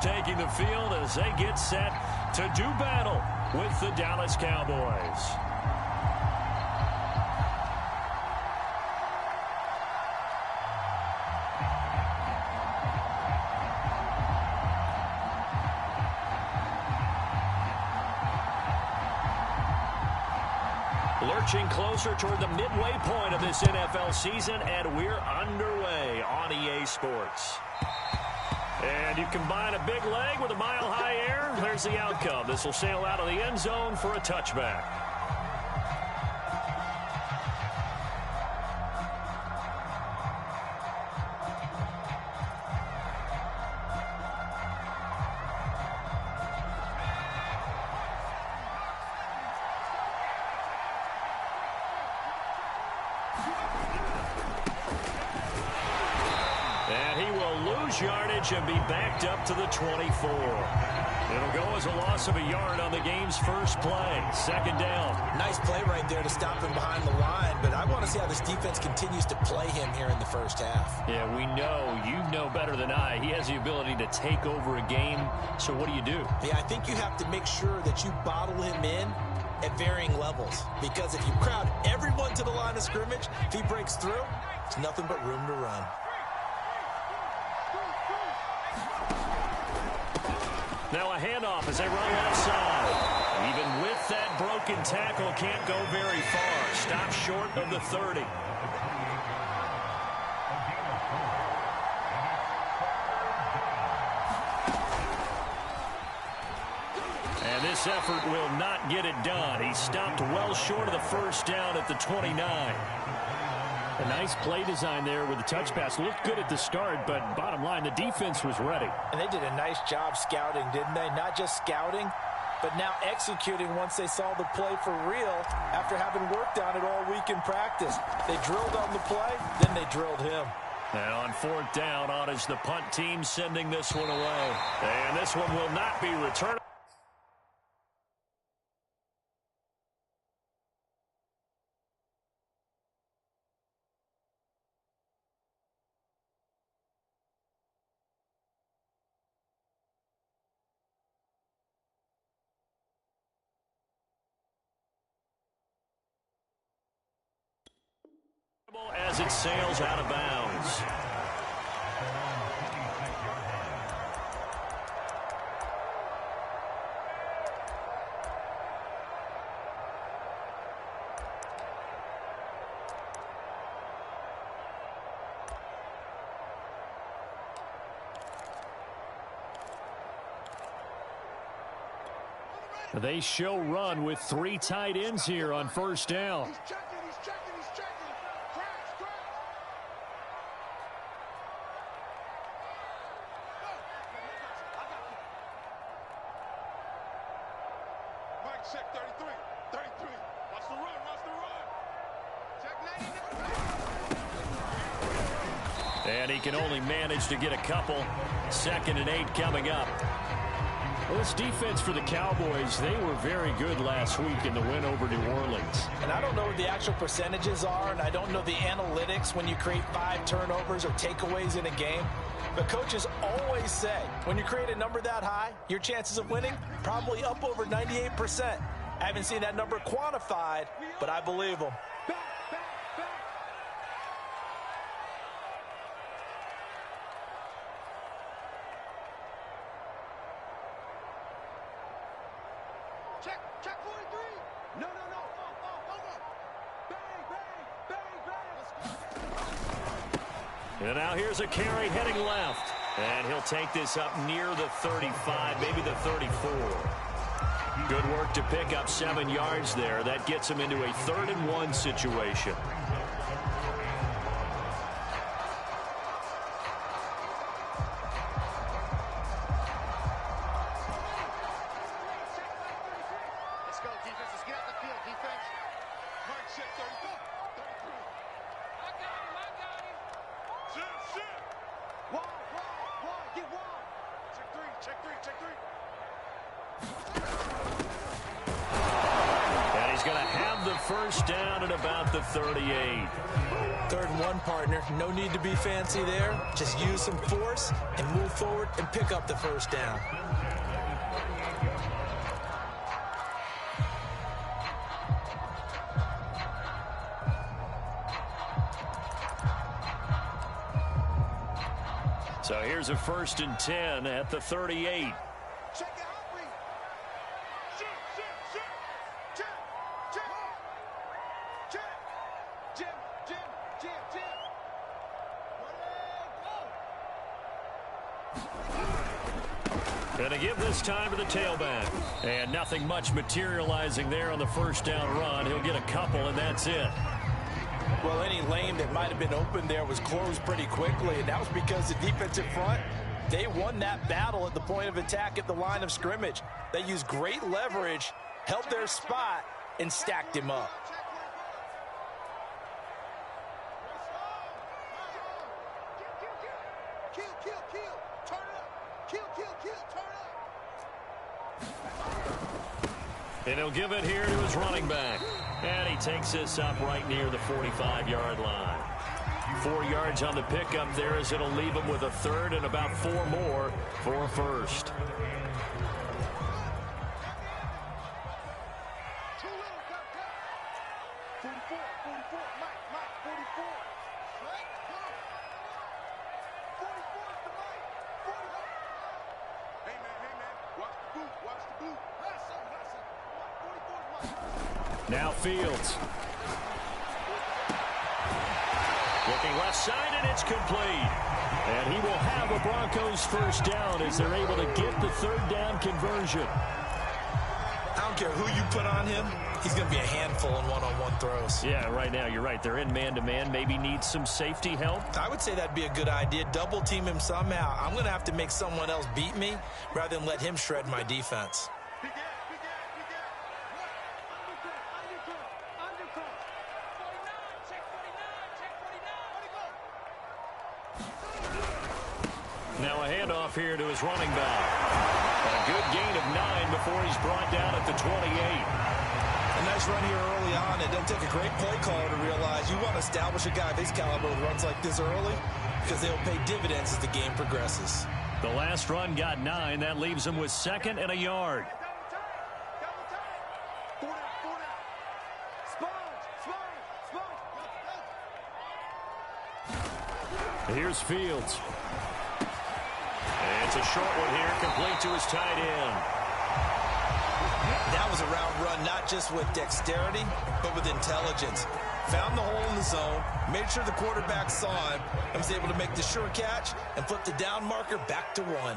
taking the field as they get set to do battle with the Dallas Cowboys. Lurching closer toward the midway point of this NFL season, and we're underway on EA Sports. And you combine a big leg with a mile-high air, there's the outcome. This will sail out of the end zone for a touchback. Yardage and be backed up to the 24. It'll go as a loss of a yard on the game's first play. Second down. Nice play right there to stop him behind the line, but I want to see how this defense continues to play him here in the first half. Yeah, we know. You know better than I. He has the ability to take over a game, so what do you do? Yeah, I think you have to make sure that you bottle him in at varying levels, because if you crowd everyone to the line of scrimmage, if he breaks through, there's nothing but room to run. Now a handoff as they run left side. Even with that broken tackle, can't go very far. Stop short of the 30. And this effort will not get it done. He stopped well short of the first down at the 29. A nice play design there with the touch pass. Looked good at the start, but bottom line, the defense was ready. And they did a nice job scouting, didn't they? Not just scouting, but now executing once they saw the play for real after having worked on it all week in practice. They drilled on the play, then they drilled him. And on fourth down, on is the punt team sending this one away. And this one will not be returned. As it sails out of bounds. They show run with 3 tight ends here on first down. Check 33. 33. Watch the run. Watch the run. Check 90. And he can only manage to get a couple. 2nd and 8 coming up. Well, this defense for the Cowboys, they were very good last week in the win over New Orleans. And I don't know what the actual percentages are, and I don't know the analytics when you create 5 turnovers or takeaways in a game. But coaches always say, when you create a number that high, your chances of winning probably up over 98%. I haven't seen that number quantified, but I believe them. Check 43. No. Over. Bang. And now here's a carry heading left. And he'll take this up near the 35, maybe the 34. Good work to pick up 7 yards there. That gets him into a 3rd and 1 situation. Let's go, defense. Let's get out the field, defense. Mark, check 34. 33. I got him. Shit. Wall. Get wall. Check 3. And he's going to have the first down at about the 38. 3rd and 1, partner. No need to be fancy there. Just use some force and move forward and pick up the first down. So here's a 1st and 10 at the 38. Going to give this time to the tailback. And nothing much materializing there on the first down run. He'll get a couple, and that's it. Well, any lane that might have been open there was closed pretty quickly, and that was because the defensive front, they won that battle at the point of attack at the line of scrimmage. They used great leverage, held their spot, and stacked him up. And he'll give it here to his running back. And he takes this up right near the 45-yard line. 4 yards on the pickup there as it'll leave him with a 3rd and about 4 more for a first. Now Fields. Looking left side, and it's complete. And he will have a Broncos first down as they're able to get the 3rd down conversion. I don't care who you put on him. He's going to be a handful in one-on-one throws. Yeah, right now, you're right. They're in man-to-man. Maybe need some safety help. I would say that'd be a good idea. Double team him somehow. I'm going to have to make someone else beat me rather than let him shred my defense. Now a handoff here to his running back. A good gain of 9 before he's brought down at the 28. A nice run here early on. It doesn't take a great play caller to realize you want to establish a guy of his caliber who runs like this early because they'll pay dividends as the game progresses. The last run got 9. That leaves him with 2nd and a yard. Here's Fields. It's a short one here, complete to his tight end. That was a route run, not just with dexterity, but with intelligence. Found the hole in the zone, made sure the quarterback saw him, and was able to make the sure catch and flip the down marker back to 1.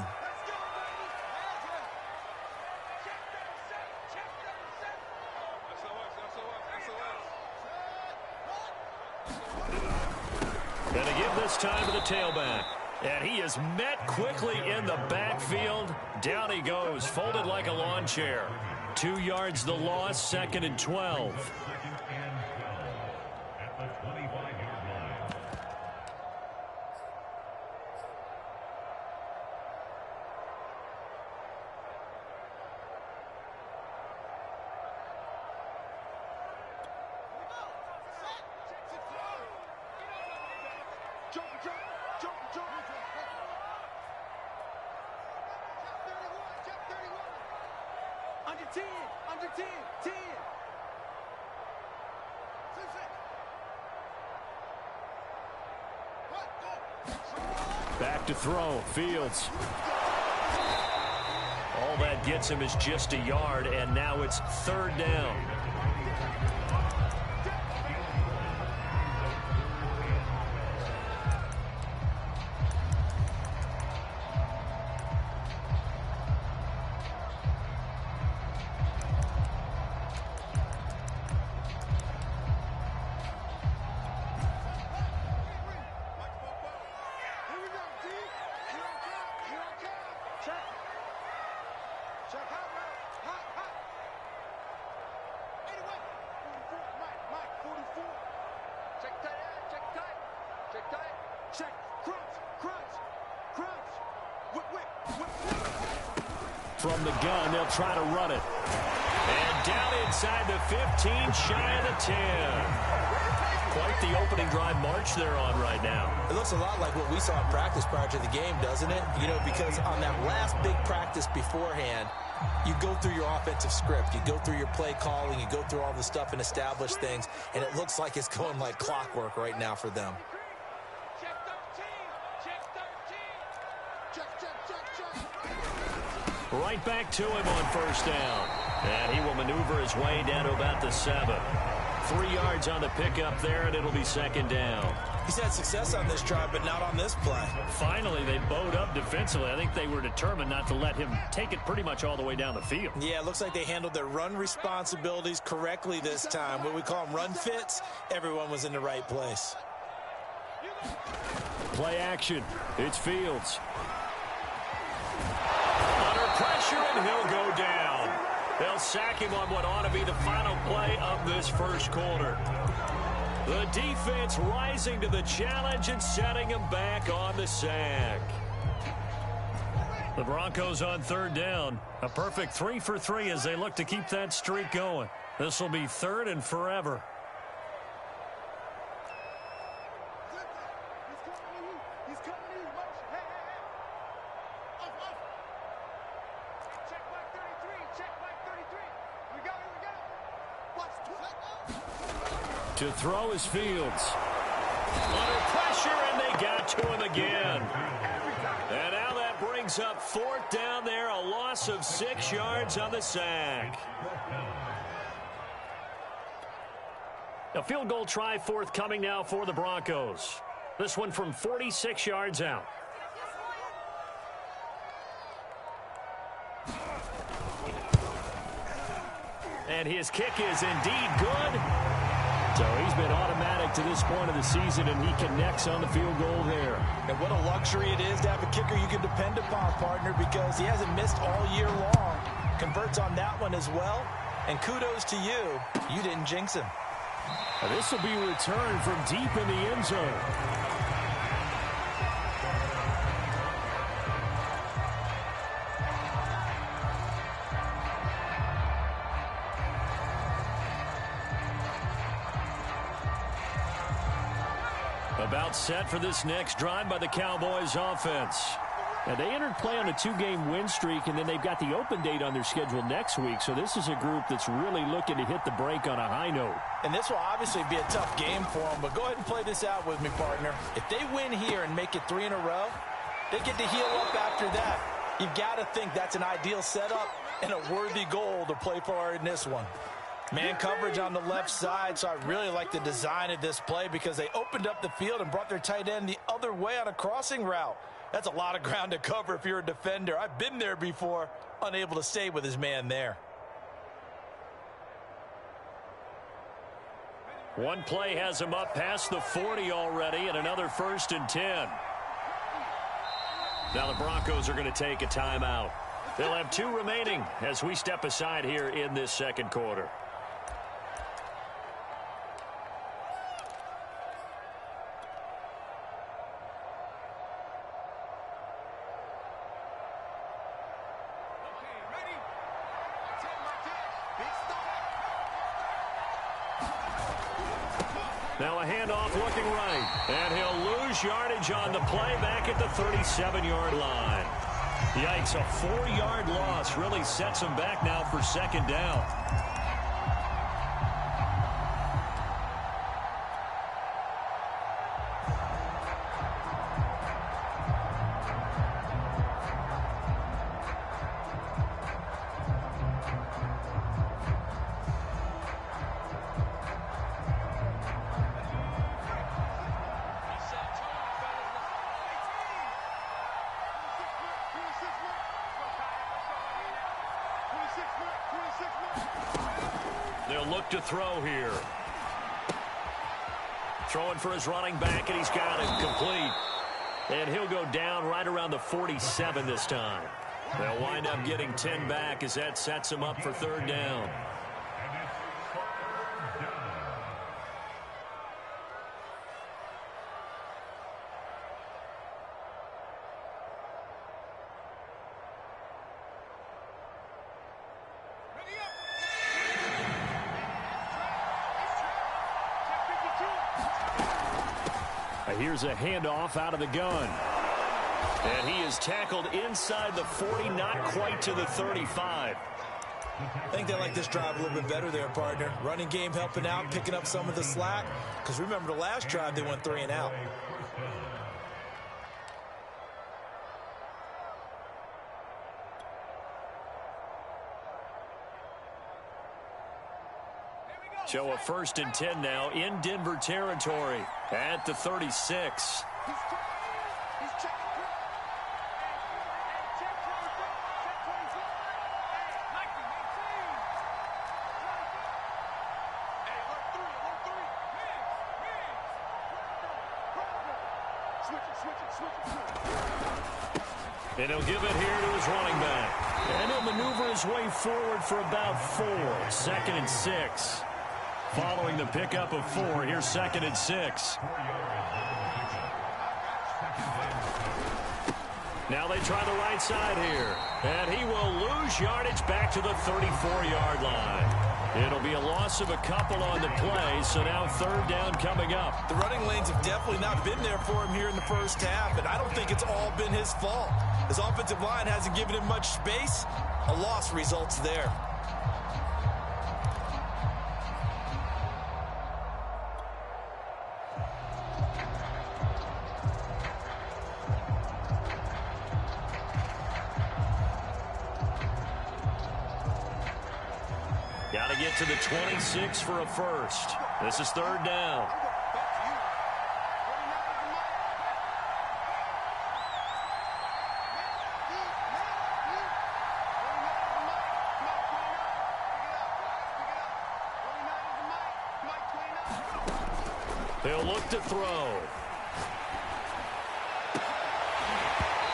Gonna give this time to the tailback. And he is met quickly in the backfield. Down he goes, folded like a lawn chair. 2 yards the loss, 2nd and 12. Back to throw, Fields. All that gets him is just a yard, and now it's 3rd down. From the gun, they'll try to run it. And down inside the 15, shy of the 10. Quite the opening drive march they're on right now. It looks a lot like what we saw in practice prior to the game, doesn't it? You know, because on that last big practice beforehand, you go through your offensive script. You go through your play calling. You go through all the stuff and establish things. And it looks like it's going like clockwork right now for them. Check 13. Check 13. Check. Right back to him on first down. And he will maneuver his way down to about the 7. 3 yards on the pickup there, and it'll be second down. He's had success on this drive, but not on this play. Finally, they bowed up defensively. I think they were determined not to let him take it pretty much all the way down the field. Yeah, it looks like they handled their run responsibilities correctly this time. What we call them run fits, everyone was in the right place. Play action. It's Fields. Under pressure, and he'll go down. They'll sack him on what ought to be the final play of this first quarter. The defense rising to the challenge and setting him back on the sack. The Broncos on third down. A perfect 3 for 3 as they look to keep that streak going. This will be third and forever. To throw is Fields. Under pressure, and they got to him again. And now that brings up fourth down there, a loss of 6 yards on the sack. A field goal try forthcoming now for the Broncos. This one from 46 yards out. And his kick is indeed good. So he's been automatic to this point of the season, and he connects on the field goal there. And what a luxury it is to have a kicker you can depend upon, partner, because he hasn't missed all year long. Converts on that one as well. And kudos to you. You didn't jinx him. And this will be returned from deep in the end zone. About set for this next drive by the Cowboys offense. And they entered play on a 2-game win streak, and then they've got the open date on their schedule next week. So this is a group that's really looking to hit the break on a high note. And this will obviously be a tough game for them, but go ahead and play this out with me, partner. If they win here and make it 3 in a row, they get to heal up after that. You've got to think that's an ideal setup and a worthy goal to play for in this one. Man coverage on the left side, so I really like the design of this play because they opened up the field and brought their tight end the other way on a crossing route. That's a lot of ground to cover if you're a defender. I've been there before, unable to stay with his man there. One play has him up past the 40 already, and another 1st and 10. Now the Broncos are going to take a timeout. They'll have 2 remaining as we step aside here in this second quarter. Now a handoff looking right. And he'll lose yardage on the play back at the 37-yard line. Yikes, a 4-yard loss really sets him back now for second down. They'll look to throw here. Throwing for his running back, and he's got it complete. And he'll go down right around the 47 this time. They'll wind up getting 10 back as that sets him up for third down. here's a handoff out of the gun. And he is tackled inside the 40, not quite to the 35. I think they like this drive a little bit better there, partner. Running game helping out, picking up some of the slack. Because remember, the last drive, they went 3 and out. So a 1st and 10 now in Denver territory at the 36. And he'll give it here to his running back. And he'll maneuver his way forward for about 4. 2nd and 6. Following the pickup of 4, here's 2nd and 6. Now they try the right side here. And he will lose yardage back to the 34-yard line. It'll be a loss of a couple on the play, so now 3rd down coming up. The running lanes have definitely not been there for him here in the first half, and I don't think it's all been his fault. His offensive line hasn't given him much space. A loss results there. Got to get to the 26 for a first. This is 3rd down. They'll look to throw.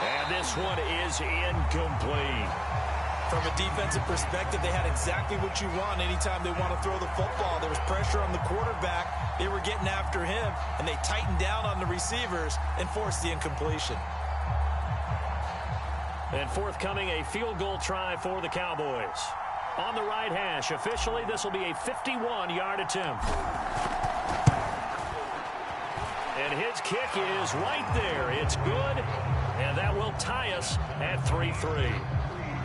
And this one is incomplete. From a defensive perspective, they had exactly what you want anytime they want to throw the football. There was pressure on the quarterback. They were getting after him, and they tightened down on the receivers and forced the incompletion. And forthcoming, a field goal try for the Cowboys. On the right hash, officially, this will be a 51-yard attempt. And his kick is right there. It's good, and that will tie us at 3-3.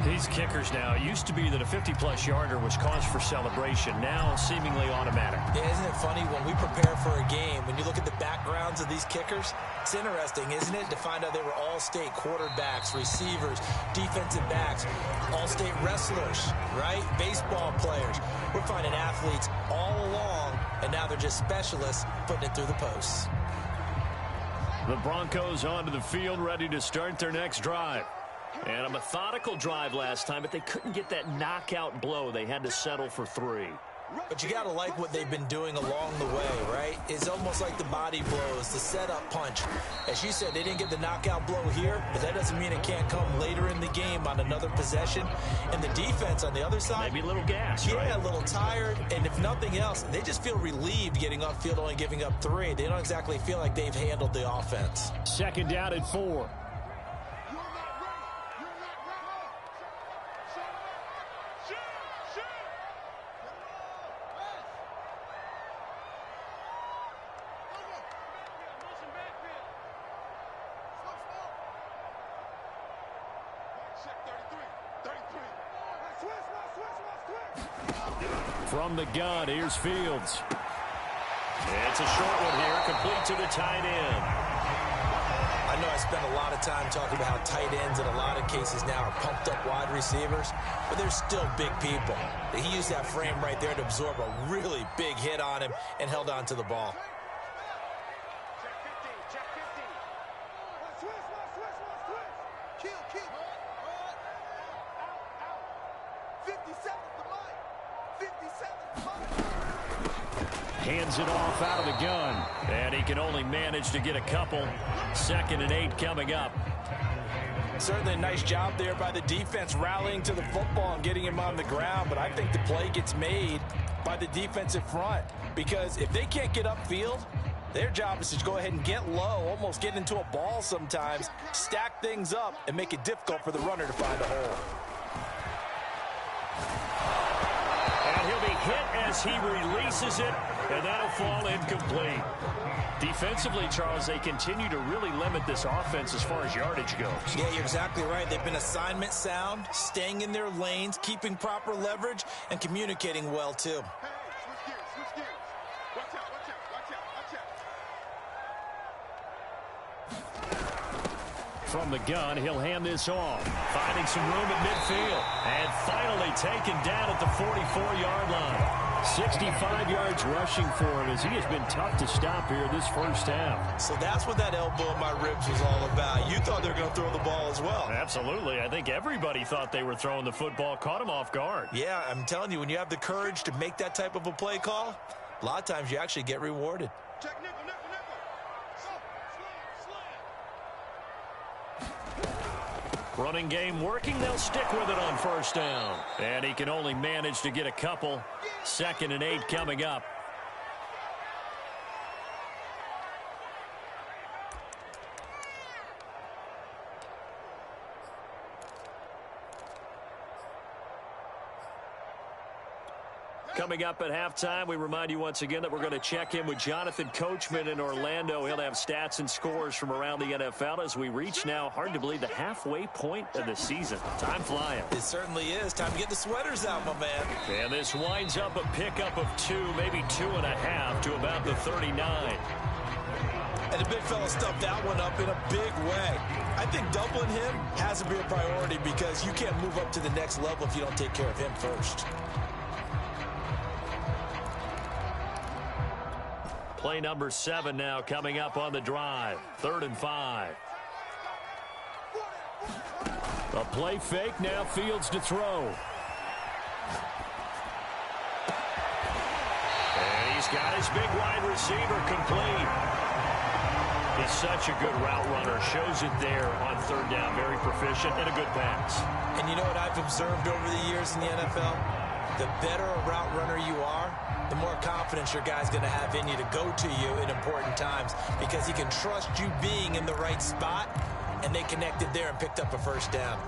These kickers now, it used to be that a 50-plus yarder was cause for celebration. Now seemingly automatic. Yeah, isn't it funny when we prepare for a game, when you look at the backgrounds of these kickers, it's interesting, isn't it, to find out they were all-state quarterbacks, receivers, defensive backs, all-state wrestlers, right? Baseball players. We're finding athletes all along, and now they're just specialists putting it through the posts. The Broncos onto the field, ready to start their next drive. And a methodical drive last time, but they couldn't get that knockout blow. They had to settle for 3. But you got to like what they've been doing along the way, right? It's almost like the body blows, the setup punch. As you said, they didn't get the knockout blow here, but that doesn't mean it can't come later in the game on another possession. And the defense on the other side, maybe a little gas, yeah, right? A little tired. And if nothing else, they just feel relieved getting upfield, only giving up 3. They don't exactly feel like they've handled the offense. 2nd down and 4. From the gun, here's Fields. It's a short one here, complete to the tight end. I know I spent a lot of time talking about how tight ends in a lot of cases now are pumped up wide receivers, but they're still big people. He used that frame right there to absorb a really big hit on him and held on to the ball. Hands it off out of the gun. And he can only manage to get a couple. 2nd and 8 coming up. Certainly a nice job there by the defense rallying to the football and getting him on the ground. But I think the play gets made by the defensive front. Because if they can't get upfield, their job is to go ahead and get low, almost get into a ball sometimes, stack things up, and make it difficult for the runner to find a hole. And he'll be hit as he releases it. And that'll fall incomplete. Defensively, Charles, they continue to really limit this offense as far as yardage goes. Yeah, you're exactly right. They've been assignment sound, staying in their lanes, keeping proper leverage, and communicating well, too. Hey, switch gears, switch gears. Watch out, watch out, watch out, watch out. From the gun, he'll hand this off. Finding some room at midfield. And finally taken down at the 44-yard line. 65 yards rushing for him as he has been tough to stop here this first half. So that's what that elbow in my ribs was all about. You thought they were going to throw the ball as well. Absolutely. I think everybody thought they were throwing the football, caught him off guard. Yeah, I'm telling you, when you have the courage to make that type of a play call, a lot of times you actually get rewarded. Check nickel, nickel, nickel. Slam, slam. Running game working. They'll stick with it on first down. And he can only manage to get a couple. 2nd and 8 coming up. Coming up at halftime, we remind you once again that we're going to check in with Jonathan Coachman in Orlando. He'll have stats and scores from around the NFL as we reach now, hard to believe, the halfway point of the season. Time flying. It certainly is. Time to get the sweaters out, my man. And this winds up a pickup of 2, maybe 2.5 to about the 39. And the big fella stuffed that one up in a big way. I think doubling him has to be a priority because you can't move up to the next level if you don't take care of him first. Play number 7 now coming up on the drive. 3rd and 5. A play fake, now Fields to throw. And he's got his big wide receiver complete. He's such a good route runner. Shows it there on 3rd down. Very proficient and a good pass. And you know what I've observed over the years in the NFL? The better a route runner you are, the more confidence your guy's going to have in you to go to you in important times because he can trust you being in the right spot, and they connected there and picked up a first down.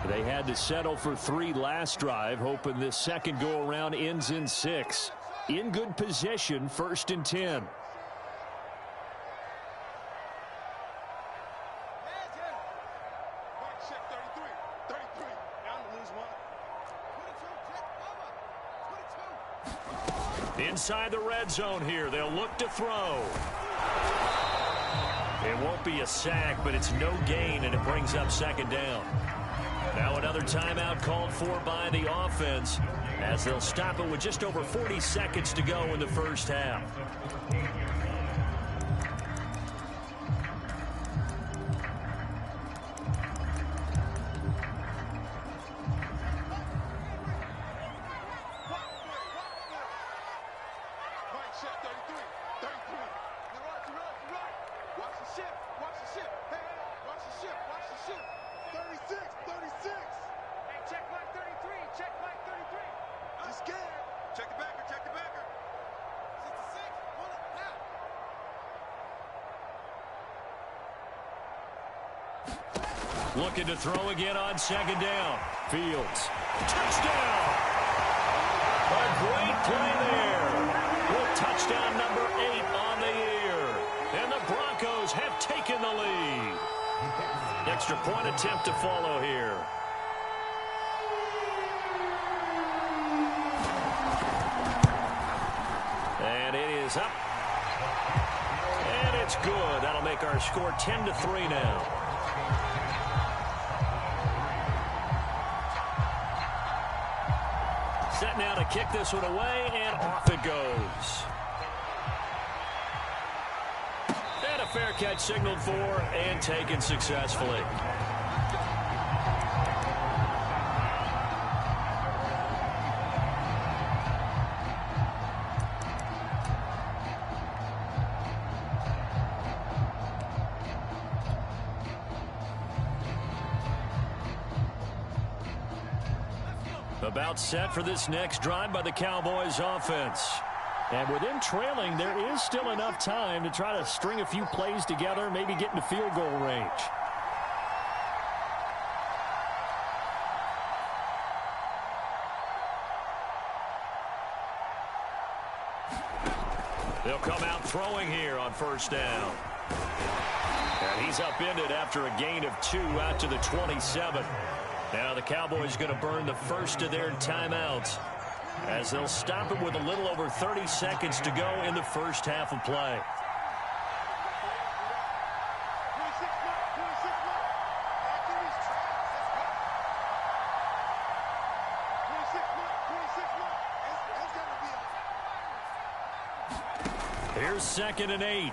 They had to settle for 3 last drive, hoping this second go-around ends in 6. In good position, 1st and 10. Inside the red zone here. They'll look to throw. It won't be a sack, but it's no gain, and it brings up 2nd down. Now another timeout called for by the offense as they'll stop it with just over 40 seconds to go in the first half. Looking to throw again on 2nd down. Fields. Touchdown! A great play there. With touchdown number 8 on the year. And the Broncos have taken the lead. Extra point attempt to follow here. And it is up. And it's good. That'll make our score 10-3 now. Set now to kick this one away, and off it goes. And a fair catch signaled for and taken successfully. About set for this next drive by the Cowboys offense. And with them trailing, there is still enough time to try to string a few plays together, maybe get into field goal range. They'll come out throwing here on first down. And he's upended after a gain of 2 out to the 27. Now the Cowboys going to burn the first of their timeouts as they'll stop it with a little over 30 seconds to go in the first half of play. Here's 2nd and 8.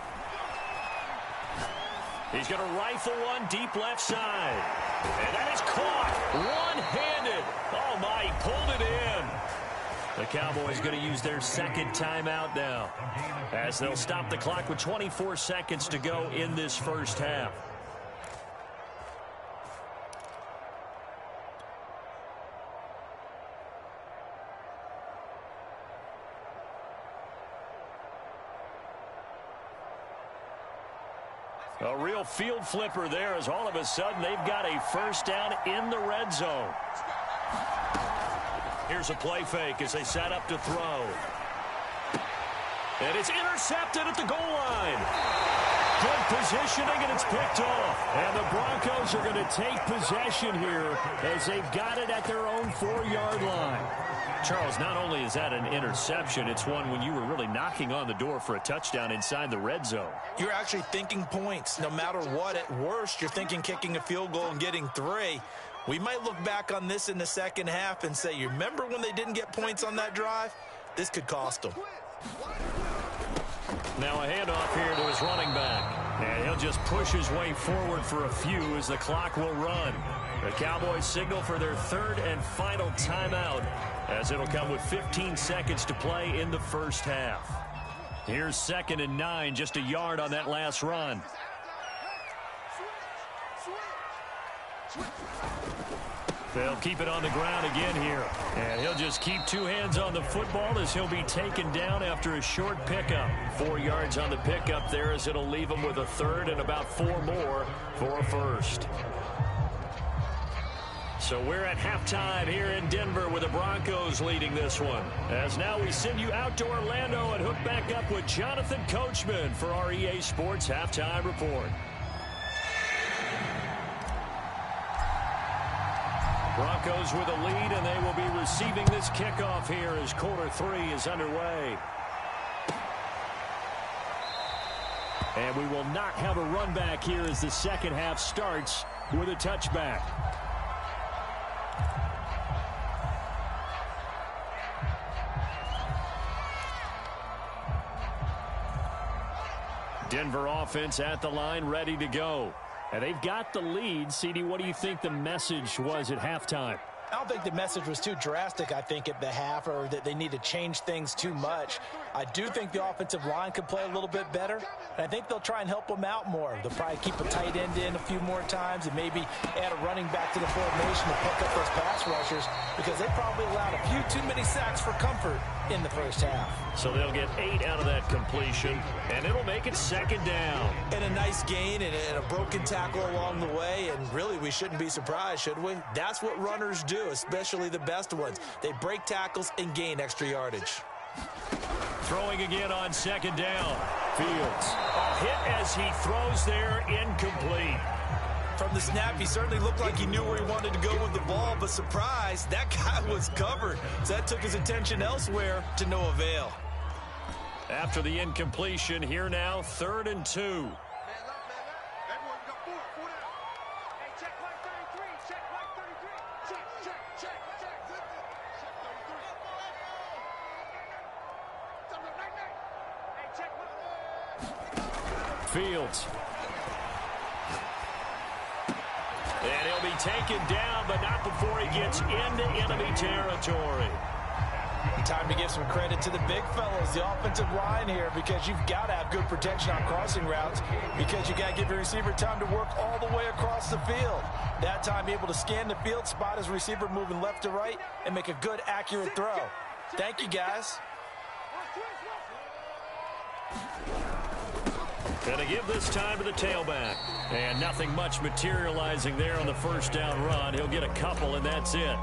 He's going to rifle one deep left side. And that is caught one-handed. Oh, my, he pulled it in. The Cowboys going to use their second timeout now as they'll stop the clock with 24 seconds to go in this first half. A real field flipper there as all of a sudden they've got a first down in the red zone. Here's a play fake as they set up to throw. And it's intercepted at the goal line. Good positioning, and it's picked off. And the Broncos are going to take possession here as they've got it at their own 4-yard line. Charles, not only is that an interception, it's one when you were really knocking on the door for a touchdown inside the red zone. You're actually thinking points. No matter what, at worst, you're thinking kicking a field goal and getting 3. We might look back on this in the second half and say, you remember when they didn't get points on that drive? This could cost them. Now a handoff here to his running back. And he'll just push his way forward for a few as the clock will run. The Cowboys signal for their 3rd and final timeout as it'll come with 15 seconds to play in the first half. Here's 2nd and 9, just a yard on that last run. They'll keep it on the ground again here. And he'll just keep 2 hands on the football as he'll be taken down after a short pickup. 4 yards on the pickup there as it'll leave him with a 3rd and about 4 more for a first. So we're at halftime here in Denver with the Broncos leading this one. As now we send you out to Orlando and hook back up with Jonathan Coachman for our EA Sports Halftime Report. Broncos with a lead, and they will be receiving this kickoff here as quarter 3 is underway. And we will not have a run back here as the second half starts with a touchback. Denver offense at the line, ready to go. And they've got the lead. CD, what do you think the message was at halftime? I don't think the message was too drastic, I think, at the half, or that they need to change things too much. I do think the offensive line could play a little bit better, and I think they'll try and help them out more. They'll probably keep a tight end in a few more times and maybe add a running back to the formation to pick up those pass rushers, because they probably allowed a few too many sacks for comfort in the first half. So they'll get 8 out of that completion, and it'll make it 2nd down. And a nice gain and a broken tackle along the way, and really we shouldn't be surprised, should we? That's what runners do, especially the best ones. They break tackles and gain extra yardage. Throwing again on 2nd down. Fields. A hit as he throws there, incomplete. From the snap, he certainly looked like he knew where he wanted to go with the ball, but surprise, that guy was covered. So that took his attention elsewhere to no avail. After the incompletion, here now, 3rd and 2. Fields. And he'll be taken down, but not before he gets into enemy territory. Time to give some credit to the big fellas, the offensive line here, because you've got to have good protection on crossing routes, because you got to give your receiver time to work all the way across the field. That time able to scan the field, spot his receiver moving left to right, and make a good, accurate throw. Thank you, guys. Gonna give this time to the tailback. And nothing much materializing there on the first down run. He'll get a couple, and that's it.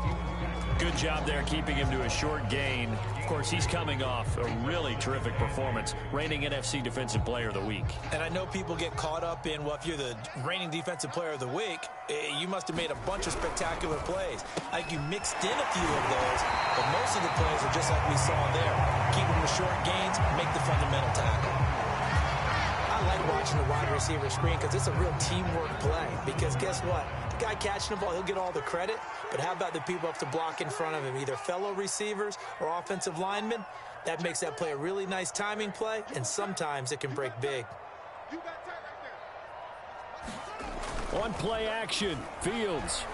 Good job there keeping him to a short gain. Of course, he's coming off a really terrific performance, reigning NFC Defensive Player of the Week. And I know people get caught up in, well, if you're the reigning Defensive Player of the Week, you must have made a bunch of spectacular plays. I think you mixed in a few of those, but most of the plays are just like we saw there. Keep them to short gains, make the fundamental tackle. I like watching the wide receiver screen because it's a real teamwork play. Because guess what? The guy catching the ball, he'll get all the credit. But how about the people up to block in front of him, either fellow receivers or offensive linemen? That makes that play a really nice timing play, and sometimes it can break big. On play action, Fields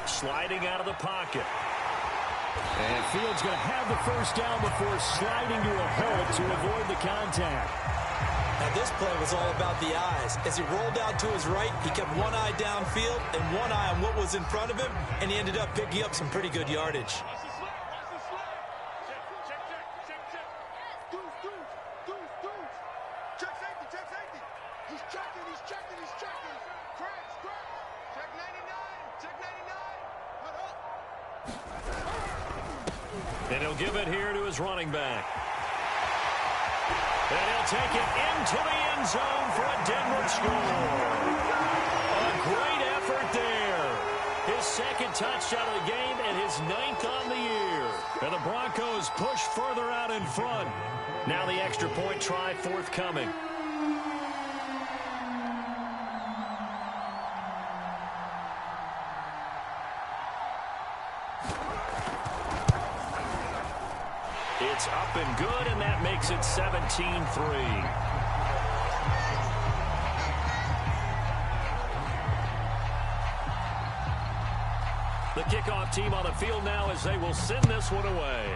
sliding out of the pocket. And Fields going to have the first down before sliding to a hold to avoid the contact. Now, this play was all about the eyes. As he rolled out to his right, he kept one eye downfield and one eye on what was in front of him, and he ended up picking up some pretty good yardage. And he'll give it here to his running back. And he'll take it into the end zone for a Denver score. A great effort there. His second touchdown of the game and his 9th on the year. And the Broncos push further out in front. Now the extra point try forthcoming. It's up and good, and that makes it 17-3. The kickoff team on the field now as they will send this one away.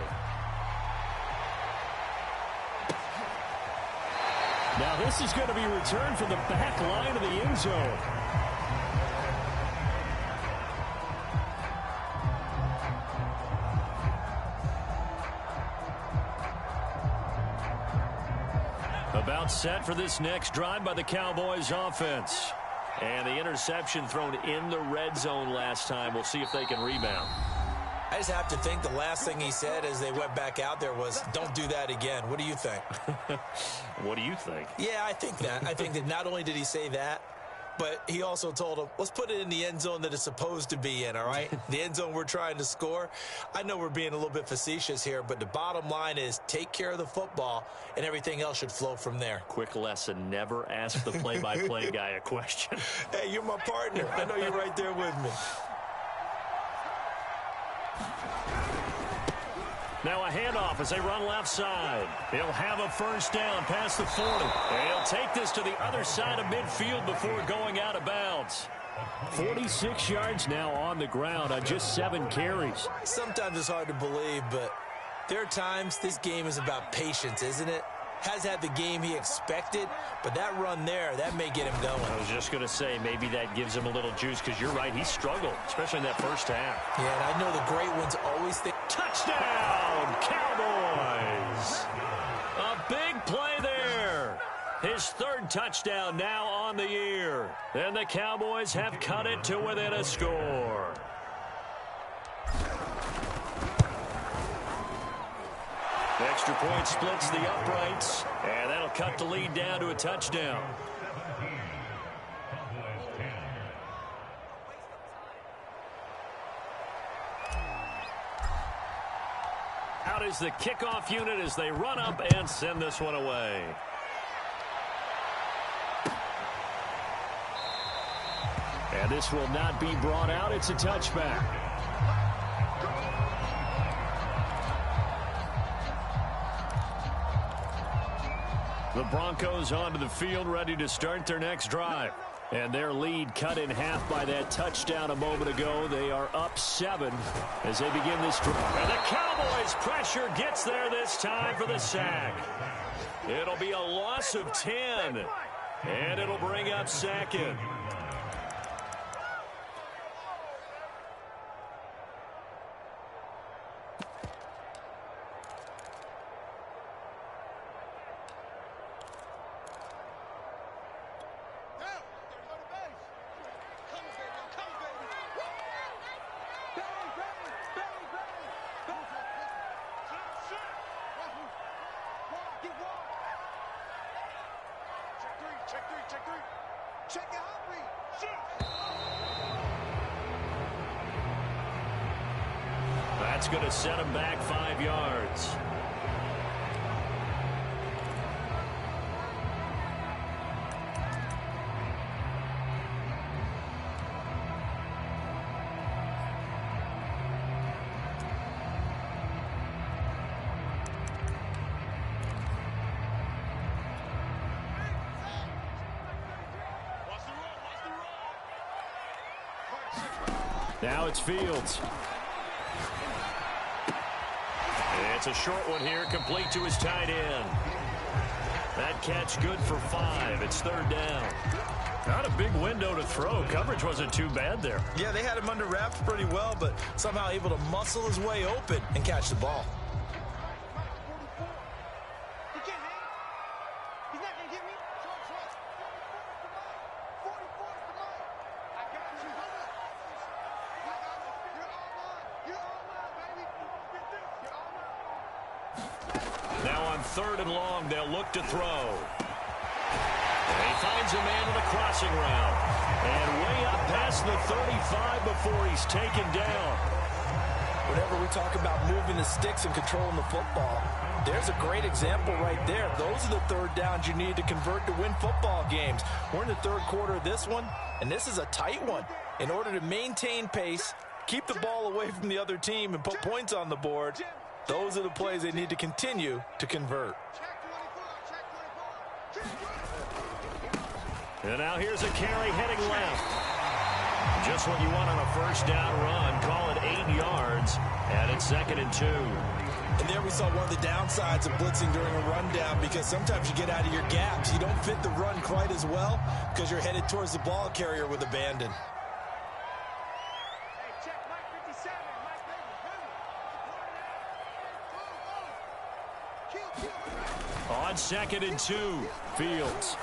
Now this is going to be returned from the back line of the end zone. About set for this next drive by the Cowboys offense. And the interception thrown in the red zone last time. We'll see if they can rebound. I just have to think the last thing he said as they went back out there was, don't do that again. What do you think? What do you think? Yeah, I think that. I think that not only did he say that, but he also told him, let's put it in the end zone that it's supposed to be in, all right? The end zone we're trying to score. I know we're being a little bit facetious here, but the bottom line is take care of the football, and everything else should flow from there. Quick lesson, never ask the play-by-play guy a question. Hey, you're my partner. I know you're right there with me. Now a handoff as they run left side. He'll have a first down past the 40. And he'll take this to the other side of midfield before going out of bounds. 46 yards now on the ground on just 7 carries. Sometimes it's hard to believe, but there are times this game is about patience, isn't it? Has had the game he expected, but that run there, that may get him going. I was just going to say, maybe that gives him a little juice, because you're right, he struggled, especially in that first half. Yeah, and I know the great ones always think. Touchdown, Cowboys! A big play there. His 3rd touchdown now on the year. And the Cowboys have cut it to within a score. Extra point splits the uprights, and that'll cut the lead down to a touchdown. Out is the kickoff unit as they run up and send this one away. And this will not be brought out. It's a touchback. The Broncos onto the field, ready to start their next drive. And their lead cut in half by that touchdown a moment ago. They are up 7 as they begin this drive. And the Cowboys' pressure gets there this time for the sack. It'll be a loss of 10. And it'll bring up 2nd. check three. Check it out, read. That's going to set him back 5 yards. Now it's Fields. It's a short one here, complete to his tight end. That catch good for 5. It's 3rd down. Not a big window to throw. Coverage wasn't too bad there. Yeah, they had him under wraps pretty well, but somehow able to muscle his way open and catch the ball. Now on 3rd and long, they'll look to throw. And he finds a man in the crossing route. And way up past the 35 before he's taken down. Whenever we talk about moving the sticks and controlling the football, there's a great example right there. Those are the 3rd downs you need to convert to win football games. We're in the 3rd quarter of this one, and this is a tight one. In order to maintain pace, keep the ball away from the other team, and put points on the board, those are the plays they need to continue to convert. And now here's a carry heading left. Just what you want on a 1st down run. Call it 8 yards. And it's 2nd and 2. And there we saw one of the downsides of blitzing during a rundown, because sometimes you get out of your gaps. You don't fit the run quite as well because you're headed towards the ball carrier with abandon. On 2nd and 2, Fields.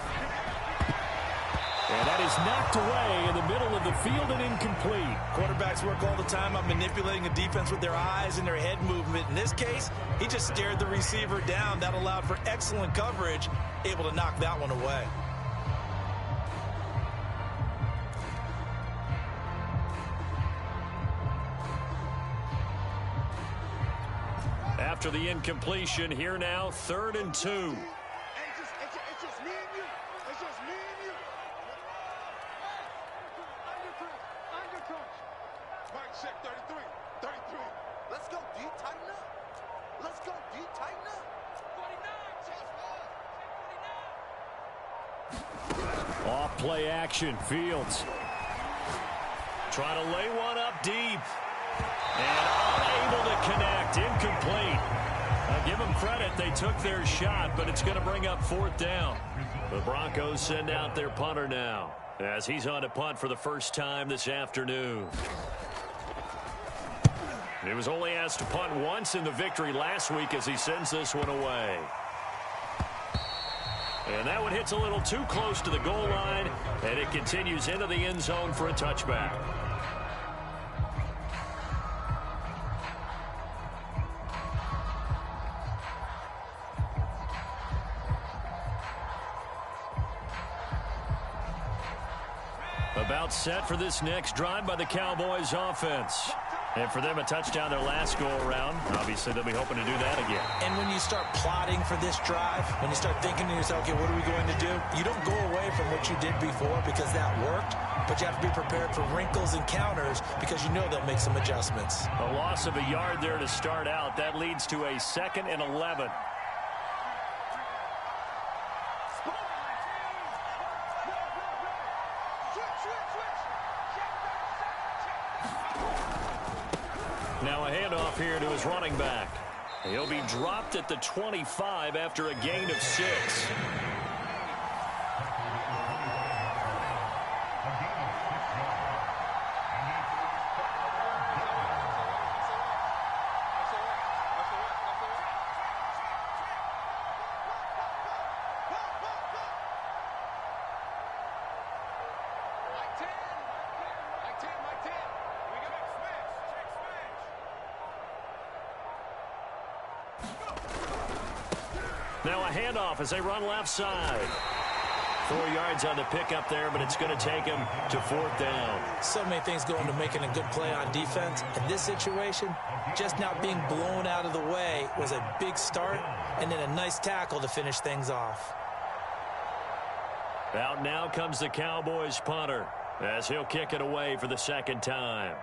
And that is knocked away in the middle of the field and incomplete. Quarterbacks work all the time on manipulating a defense with their eyes and their head movement. In this case, he just stared the receiver down. That allowed for excellent coverage, able to knock that one away. After the incompletion, here now, 3rd and 2. It's just me and you. It's just me and you. Under coach. Mike, check 33. 33. Let's go, D. Tighten up. Let's go, D. Tighten up. 49. Off play action, Fields. Trying to lay one up deep. And unable to connect, incomplete. Give them credit, they took their shot, but it's going to bring up 4th down. The Broncos send out their punter now, as he's on to punt for the first time this afternoon. He was only asked to punt once in the victory last week as he sends this one away. And that one hits a little too close to the goal line, and it continues into the end zone for a touchback. About set for this next drive by the Cowboys offense. And for them, a touchdown their last go-around. Obviously, they'll be hoping to do that again. And when you start plotting for this drive, when you start thinking to yourself, okay, what are we going to do? You don't go away from what you did before because that worked, but you have to be prepared for wrinkles and counters because you know they'll make some adjustments. A loss of a yard there to start out. That leads to a 2nd and 11. Now a handoff here to his running back. He'll be dropped at the 25 after a gain of 6. Now a handoff as they run left side. 4 yards on the pickup there, but it's going to take him to 4th down. So many things go into making a good play on defense. In this situation, just not being blown out of the way was a big start, and then a nice tackle to finish things off. Out now comes the Cowboys punter as he'll kick it away for the 2nd time.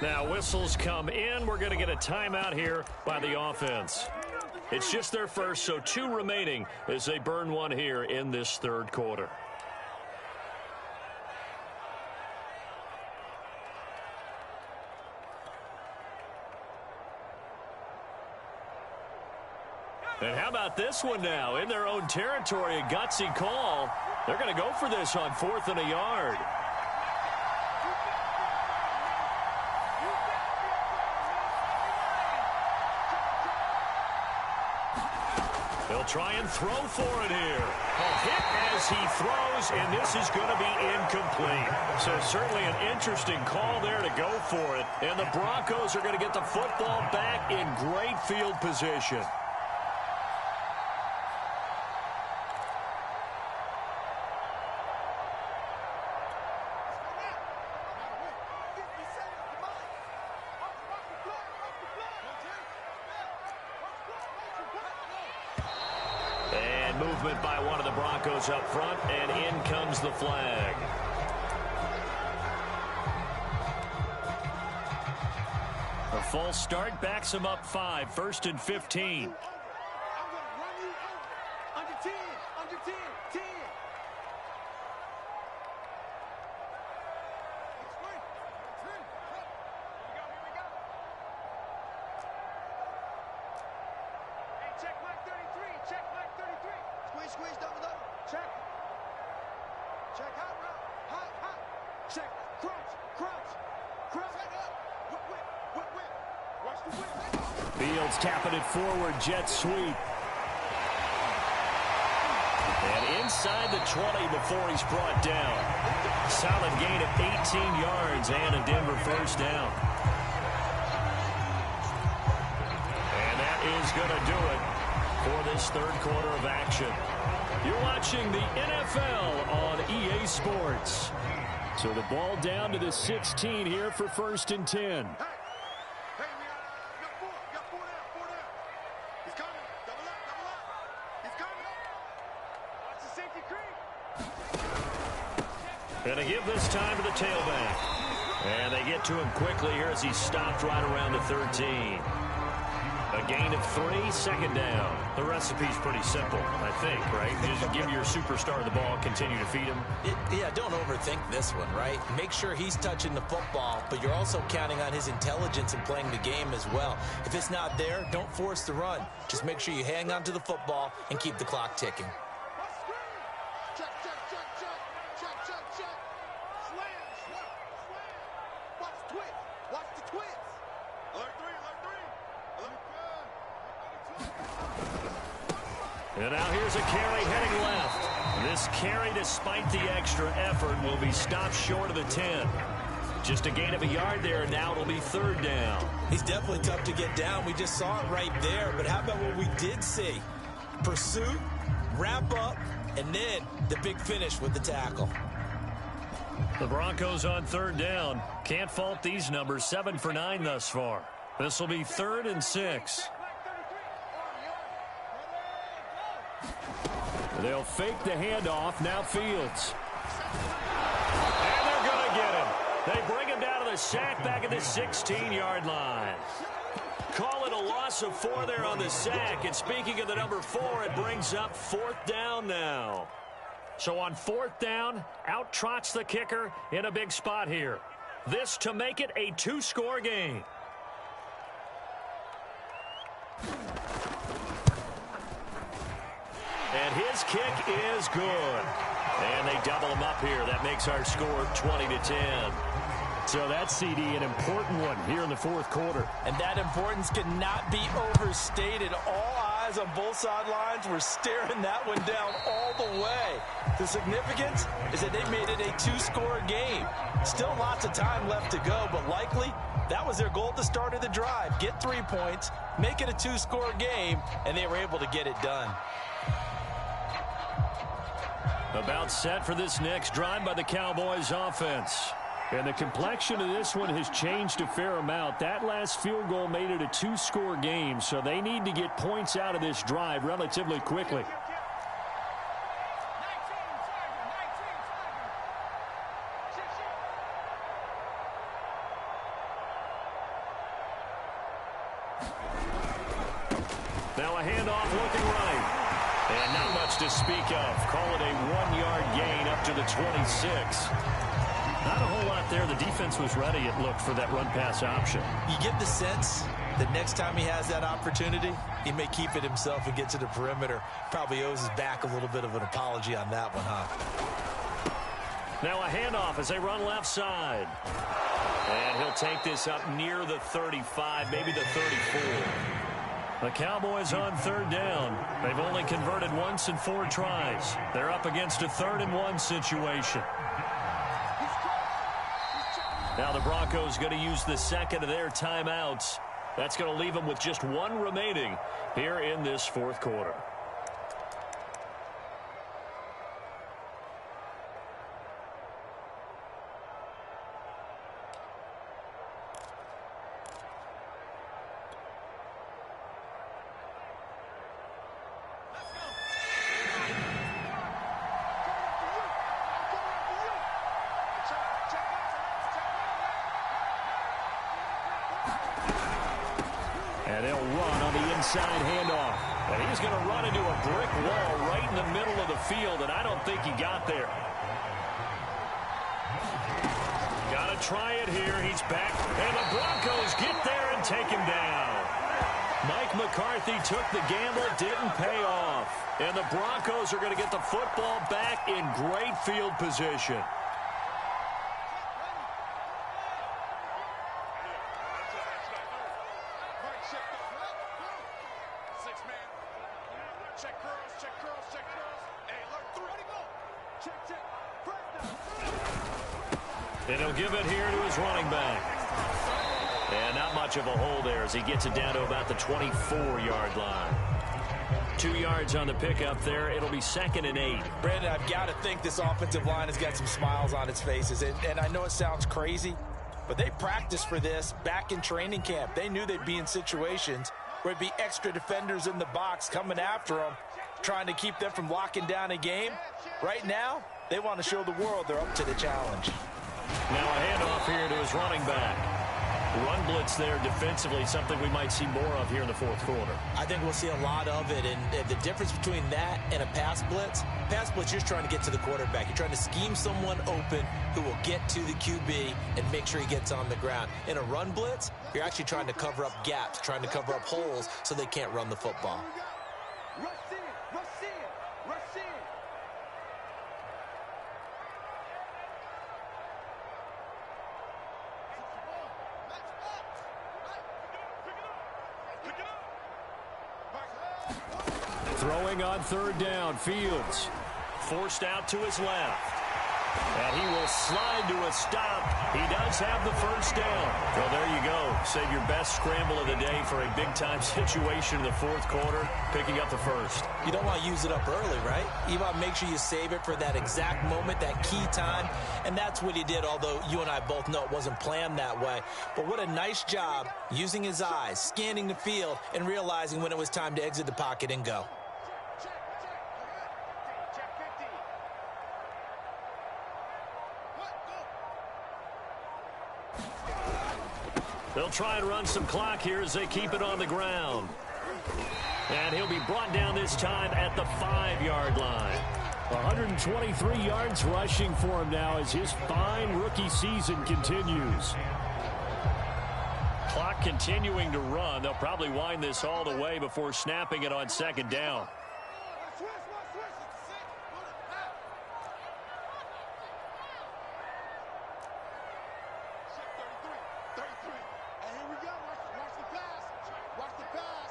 Now whistles come in. We're going to get a timeout here by the offense. It's just their first, so 2 remaining as they burn one here in this 3rd quarter. And how about this one now? In their own territory, a gutsy call. They're going to go for this on 4th and a yard. They'll try and throw for it here. A hit as he throws, and this is going to be incomplete. So certainly an interesting call there to go for it. And the Broncos are going to get the football back in great field position. Movement by one of the Broncos up front, and in comes the flag. A false start backs him up 5, 1st and 15. I'm going to run you over. Under 10, under 10, 10. Check Mike 33. Check Mike 33. Squeeze, double. Check. Check hot route. Check. Crunch. Whip. Watch the whip. Fields tapping it forward, jet sweep. And inside the 20 before he's brought down. Solid gain of 18 yards and a Denver 1st down. And that is going to do it for this 3rd quarter of action. You're watching the NFL on EA Sports. So the ball down to the 16 here for 1st and 10. Hey, we got 4 down. He's coming. Double up. He's coming. Watch the safety creep. And they give this time to the tailback. And they get to him quickly here as he's stopped right around the 13. A gain of 3, 2nd down. The recipe's pretty simple, I think, right? Just give your superstar the ball, continue to feed him. Yeah, don't overthink this one, right? Make sure he's touching the football, but you're also counting on his intelligence in playing the game as well. If it's not there, don't force the run. Just make sure you hang on to the football and keep the clock ticking. Check. Slam. Watch the twist. Alert 3. And now here's a carry heading left. This carry, despite the extra effort, will be stopped short of the 10. Just a gain of a yard there, and now it'll be 3rd down. He's definitely tough to get down. We just saw it right there, but how about what we did see? Pursuit, wrap up, and then the big finish with the tackle. The Broncos on 3rd down. Can't fault these numbers, 7 for 9 thus far. This will be 3rd and 6. They'll fake the handoff. Now Fields. And they're going to get him. They bring him down to the sack back at the 16-yard line. Call it a loss of 4 there on the sack. And speaking of the number 4, it brings up 4th down now. So on 4th down, out trots the kicker in a big spot here. This to make it a 2-score game. And his kick is good. And they double him up here. That makes our score 20-10. So that's, CD, an important one here in the 4th quarter. And that importance cannot be overstated. All eyes guys on both sidelines were staring that one down all the way. The significance is that they made it a two-score game. Still lots of time left to go, but likely that was their goal at the start of the drive. Get 3 points, make it a two-score game, and they were able to get it done. About set for this next drive by the Cowboys offense. And the complexion of this one has changed a fair amount. That last field goal made it a two-score game, so they need to get points out of this drive relatively quickly. Now a handoff looking right. And not much to speak of. Call it a 1-yard gain up to the 26. Not a whole lot there. The defense was ready, it looked, for that run-pass option. You get the sense that next time he has that opportunity, he may keep it himself and get to the perimeter. Probably owes his back a little bit of an apology on that one, huh? Now a handoff as they run left side. And he'll take this up near the 35, maybe the 34. The Cowboys on third down. They've only converted once in 4 tries. They're up against a 3rd-and-1 situation. Now the Broncos going to use the second of their timeouts. That's going to leave them with just 1 remaining here in this 4th quarter. And they'll run on the inside handoff. And he's going to run into a brick wall right in the middle of the field, and I don't think he got there. Got to try it here. He's back. And the Broncos get there and take him down. Mike McCarthy took the gamble, didn't pay off. And the Broncos are going to get the football back in great field position. And he'll give it here to his running back. And not much of a hole there as he gets it down to about the 24-yard line. 2 yards on the pickup there. It'll be 2nd and 8. Brandon, I've got to think this offensive line has got some smiles on its faces. And I know it sounds crazy, but they practiced for this back in training camp. They knew they'd be in situations where there'd be extra defenders in the box coming after them, trying to keep them from locking down a game. Right now, they want to show the world they're up to the challenge. Now a handoff here to his running back. Run blitz there defensively, something we might see more of here in the 4th quarter. I think we'll see a lot of it, and the difference between that and a pass blitz, you're just trying to get to the quarterback. You're trying to scheme someone open who will get to the QB and make sure he gets on the ground. In a run blitz, you're actually trying to cover up gaps, trying to cover up holes so they can't run the football. Throwing on 3rd down, Fields forced out to his left. And he will slide to a stop. He does have the 1st down. Well, there you go. Save your best scramble of the day for a big-time situation in the 4th quarter, picking up the 1st. You don't want to use it up early, right? You want to make sure you save it for that exact moment, that key time. And that's what he did, although you and I both know it wasn't planned that way. But what a nice job using his eyes, scanning the field, and realizing when it was time to exit the pocket and go. They'll try and run some clock here as they keep it on the ground. And he'll be brought down this time at the 5-yard line. 123 yards rushing for him now as his fine rookie season continues. Clock continuing to run. They'll probably wind this all the way before snapping it on 2nd down. Watch the pass.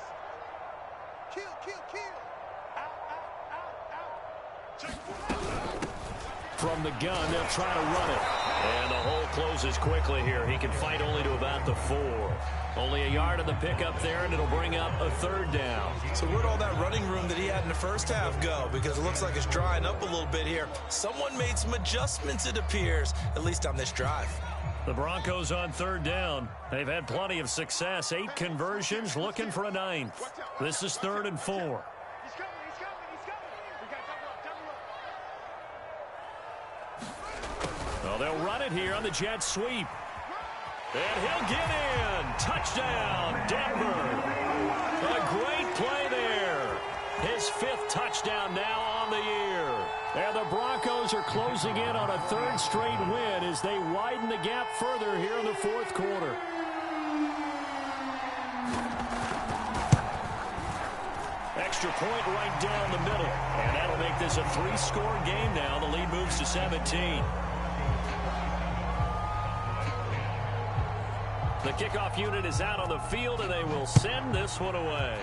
From the gun, they'll try to run it. And the hole closes quickly here. He can fight only to about the 4. Only a yard on the pickup there, and it'll bring up a 3rd down. So where'd all that running room that he had in the first half go? Because it looks like it's drying up a little bit here. Someone made some adjustments, it appears, at least on this drive. The Broncos on 3rd down. They've had plenty of success. 8 conversions, looking for a 9th. This is 3rd and 4. Well, they'll run it here on the jet sweep. And he'll get in. Touchdown, Denver. A great play there. His 5th touchdown now on the year. And the Broncos are closing in on a 3rd straight win as they widen the gap further here in the 4th quarter. Extra point right down the middle. And that'll make this a 3-score game now. The lead moves to 17. The kickoff unit is out on the field, and they will send this one away.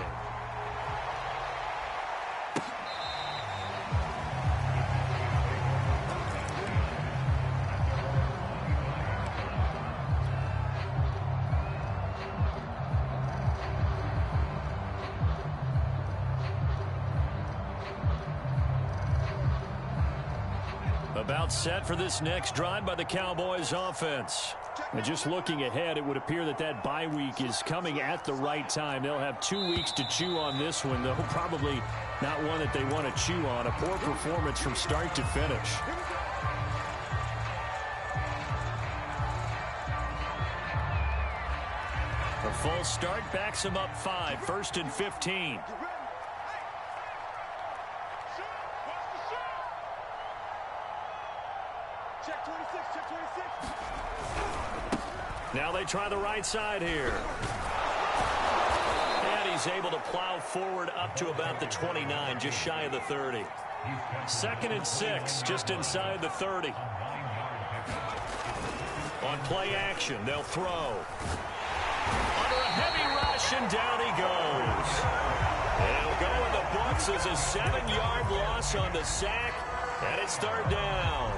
About set for this next drive by the Cowboys offense. And just looking ahead, it would appear that that bye week is coming at the right time. They'll have 2 weeks to chew on this one, though probably not one that they want to chew on. A poor performance from start to finish. A false start backs them up 5, 1st and 15. Now they try the right side here. And he's able to plow forward up to about the 29, just shy of the 30. 2nd and 6, just inside the 30. On play action, they'll throw. Under a heavy rush, and down he goes. He'll go in the books as a 7-yard loss on the sack, and it's 3rd down.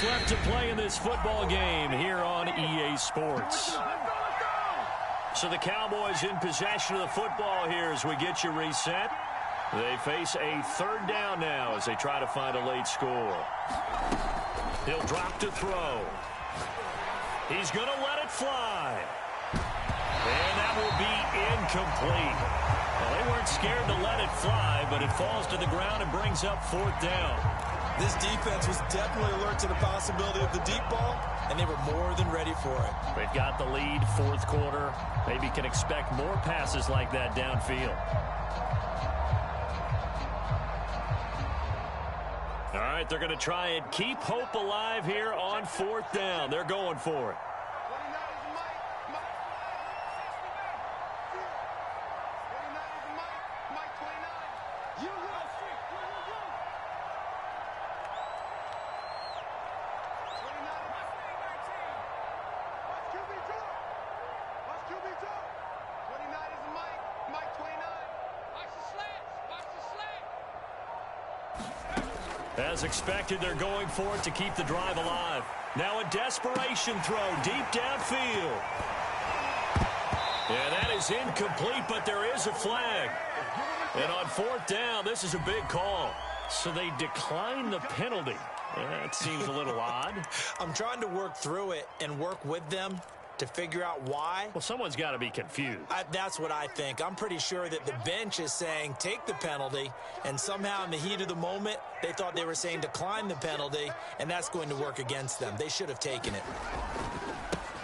Left to play in this football game here on EA Sports. So the Cowboys in possession of the football here as we get you reset. They face a 3rd down now as they try to find a late score. He'll drop to throw. He's going to let it fly. And that will be incomplete. Well, they weren't scared to let it fly, but it falls to the ground and brings up 4th down. This defense was definitely alert to the possibility of the deep ball, and they were more than ready for it. They've got the lead, 4th quarter. Maybe can expect more passes like that downfield. All right, they're going to try and keep hope alive here on 4th down. They're going for it. As expected, they're going for it to keep the drive alive. Now a desperation throw deep downfield. Yeah, that is incomplete, but there is a flag. And on 4th down, this is a big call. So they decline the penalty. That seems a little odd. I'm trying to work through it and work with them to figure out why. Well, someone's got to be confused. That's what I think. I'm pretty sure that the bench is saying take the penalty, and somehow in the heat of the moment, they thought they were saying decline the penalty, and that's going to work against them. They should have taken it.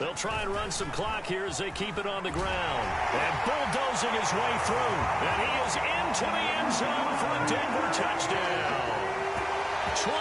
They'll try and run some clock here as they keep it on the ground. And bulldozing his way through. And he is into the end zone for a Denver touchdown. 20